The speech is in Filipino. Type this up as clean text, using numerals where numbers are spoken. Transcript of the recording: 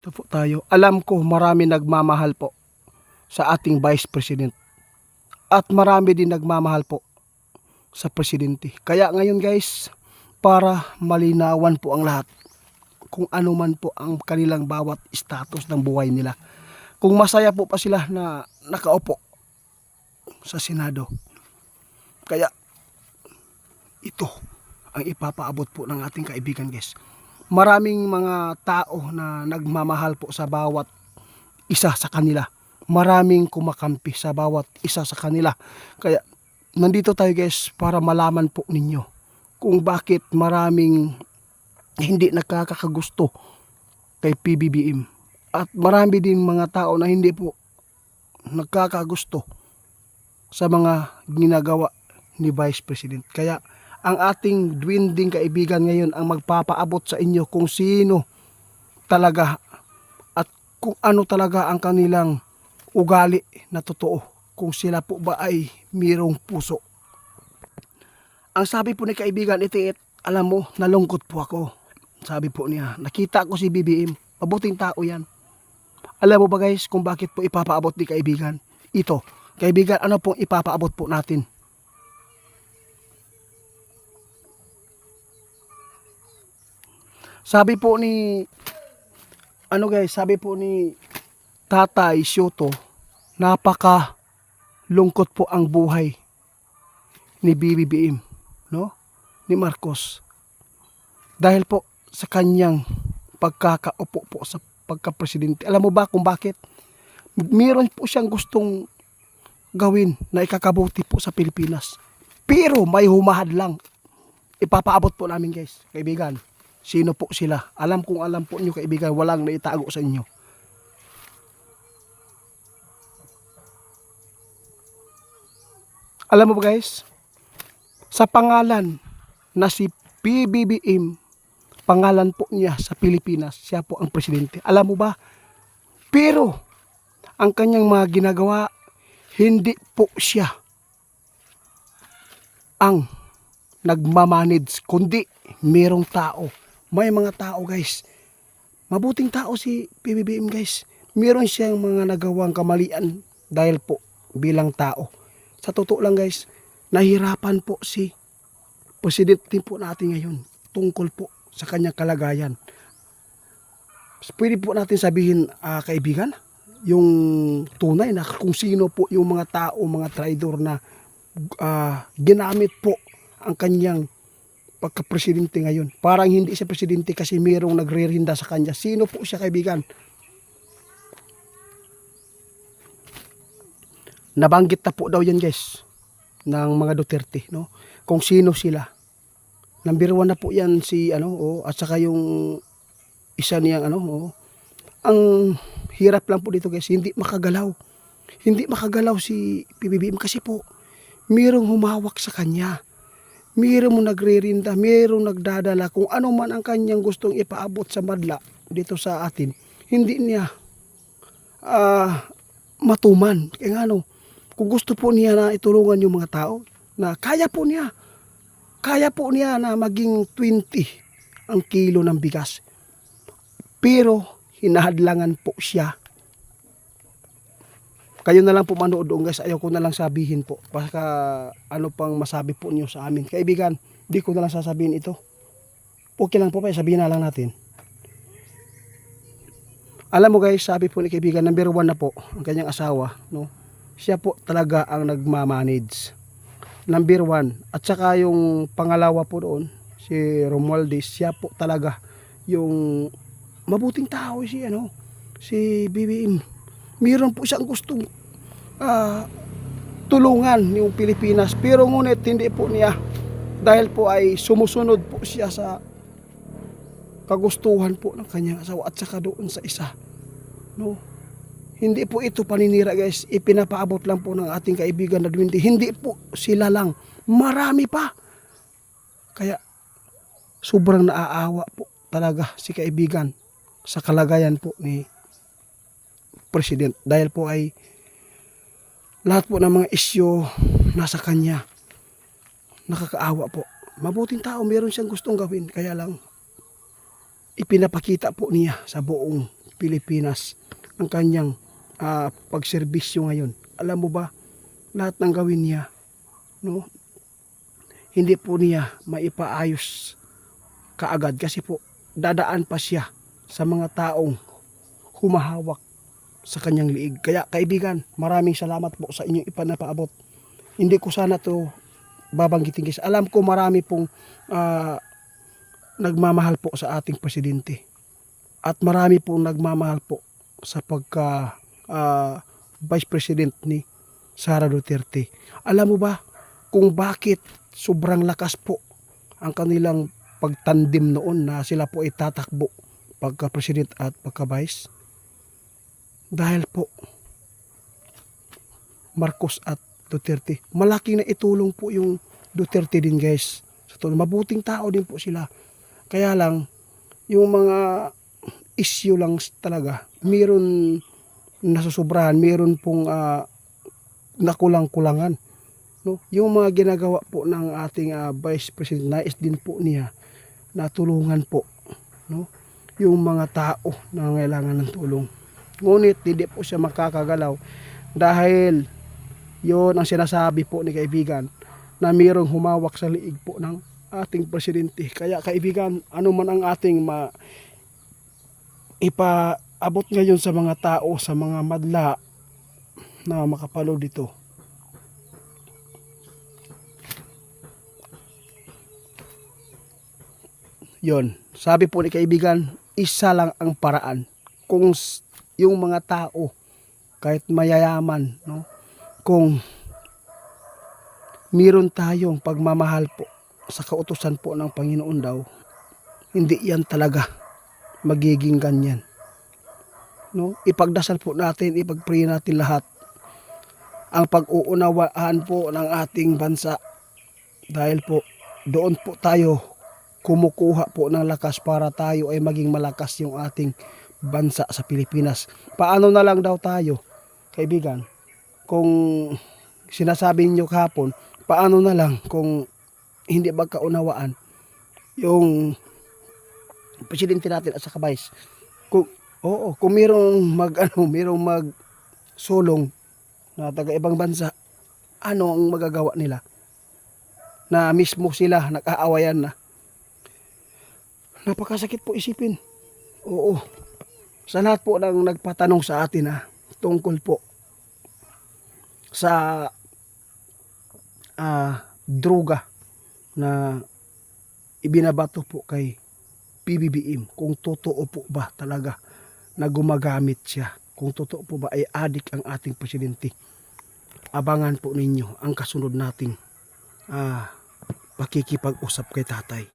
Ito po tayo. Alam ko marami nagmamahal po sa ating Vice President at marami din nagmamahal po sa Presidente. Kaya ngayon guys, para malinawan po ang lahat kung ano man po ang kanilang bawat status ng buhay nila. Kung masaya po pa sila na nakaupo sa Senado. Kaya ito ang ipapaabot po ng ating kaibigan guys. Maraming mga tao na nagmamahal po sa bawat isa sa kanila. Maraming kumakampi sa bawat isa sa kanila. Kaya nandito tayo guys para malaman po ninyo kung bakit maraming hindi nakakagusto kay PBBM. At marami din mga tao na hindi po nagkakagusto sa mga ginagawa ni Vice President. Kaya ang ating dwinding kaibigan ngayon ang magpapaabot sa inyo kung sino talaga at kung ano talaga ang kanilang ugali na totoo. Kung sila po ba ay mayroong puso. Ang sabi po ni kaibigan Itiit, alam mo, nalungkot po ako. Sabi po niya, nakita ko si BBM, mabuting tao yan. Alam mo ba guys kung bakit po ipapaabot ni kaibigan? Ito, kaibigan, ano pong ipapaabot po natin? Sabi po ni sabi po ni Tatay Soto, napaka lungkot po ang buhay ni BBM, no? Ni Marcos. Dahil po sa kanyang pagkakaupo po sa pagka-presidente. Alam mo ba kung bakit? Meron po siyang gustong gawin na ikakabuti po sa Pilipinas. Pero may humahad lang. Ipapaabot po namin guys, kaibigan. Sino po sila? Alam kong alam po nyo kaibigan, walang naitago sa inyo. Alam mo ba guys, sa pangalan na si PBBM, pangalan po niya sa Pilipinas, siya po ang presidente. Alam mo ba? Pero, ang kanyang mga ginagawa, hindi po siya ang nagmamanage, kundi merong tao. May mga tao guys, mabuting tao si PBBM guys. Meron siyang mga nagawang kamalian dahil po bilang tao. Sa totoo lang guys, nahirapan po si presidente po natin ngayon tungkol po sa kanyang kalagayan. Pwede po natin sabihin kaibigan, yung tunay na kung sino po yung mga tao, mga traidor na ginamit po ang kanyang pagka-presidente ngayon. Parang hindi siya presidente kasi mayroong nagre-rinda sa kanya. Sino po siya kaibigan? Nabanggit na po daw yan guys ng mga Duterte, no? Kung sino sila. Number 1 na po yan si at saka yung isa niyang ang hirap lang po dito guys, hindi makagalaw. Hindi makagalaw si PBBM kasi po mayroong humawak sa kanya. Mayroong nagre-rinda, mayroong nagdadala kung ano man ang kanyang gustong ipaabot sa madla dito sa atin. Hindi niya matuman. Kaya kung gusto po niya na itulungan yung mga tao, na kaya po niya na maging 20 ang kilo ng bigas. Pero hinahadlangan po siya. Kayo na lang po manood doon guys, ayaw ko na lang sabihin po. Baka ano pang masabi po niyo sa amin. Kaibigan, di ko na lang sasabihin ito. Okay lang po pa, sabihin na lang natin. Alam mo guys, sabi po ni kaibigan, number 1 na po ang kanyang asawa, no? Siya po talaga ang nagmamanage. Number 1. At saka yung pangalawa po doon, si Romualdez, siya po talaga yung mabuting tao si BBM. Meron po siyang gustong tulungan yung Pilipinas. Pero ngunit hindi po niya. Dahil po ay sumusunod po siya sa kagustuhan po ng kanyang asawa at saka doon sa isa. No? Hindi po ito paninira guys. Ipinapaabot lang po ng ating kaibigan na Dwindi. Hindi po sila lang. Marami pa. Kaya sobrang naaawa po talaga si kaibigan sa kalagayan po ni President. Dahil po ay lahat po ng mga isyu nasa kanya. Nakakaawa po. Mabuting tao, meron siyang gustong gawin. Kaya lang ipinapakita po niya sa buong Pilipinas ang kanyang pagserbisyo ngayon. Alam mo ba, lahat ng gawin niya, no? Hindi po niya maipaayos kaagad kasi po dadaan pa siya sa mga taong humahawak sa kanyang liig. Kaya kaibigan, maraming salamat po sa inyong ipanapaabot. Hindi ko sana to babanggitin guys. Alam ko marami pong nagmamahal po sa ating presidente. At marami pong nagmamahal po sa pagka Vice President ni Sara Duterte. Alam mo ba kung bakit sobrang lakas po ang kanilang pagtandim noon na sila po ay tatakbo pagka President at pagka Vice? Dahil po Marcos at Duterte. Malaking na itulong po yung Duterte din guys. Mabuting tao din po sila. Kaya lang, yung mga issue lang talaga, mayroon nasusobrahan, mayroon pong nakulang-kulangan. No? Yung mga ginagawa po ng ating Vice President, nais din po niya na tulungan po, no? Yung mga tao na kailangan ng tulong. Ngunit hindi po siya makakagalaw dahil yon ang sinasabi po ni kaibigan na mayroong humawak sa liig po ng ating presidente. Kaya kaibigan, ano man ang ating ipaabot ngayon sa mga tao, sa mga madla na makapanood dito. Yon, sabi po ni kaibigan, isa lang ang paraan. Kung yung mga tao, kahit mayayaman, no? Kung meron tayong pagmamahal po sa kautusan po ng Panginoon daw, hindi yan talaga magiging ganyan. No? Ipagdasal po natin, ipagpray natin lahat ang pag-uunawaan po ng ating bansa. Dahil po, doon po tayo kumukuha po ng lakas para tayo ay maging malakas yung ating bansa sa Pilipinas. Paano na lang daw tayo, kaibigan, kung sinasabi niyo kahapon, paano na lang kung hindi magkaunawaan yung presidente natin at saka vice? Kung kung mayroong magsulong na taga ibang bansa, ano ang magagawa nila? Na mismo sila nag-aawayan na. Napakasakit po isipin. Oo. Sa lahat po ng nagpatanong sa atin tungkol po sa droga na ibinabato po kay PBBM, kung totoo po ba talaga na gumagamit siya, kung totoo po ba ay adik ang ating presidente. Abangan po ninyo ang kasunod nating pakikipag-usap kay tatay.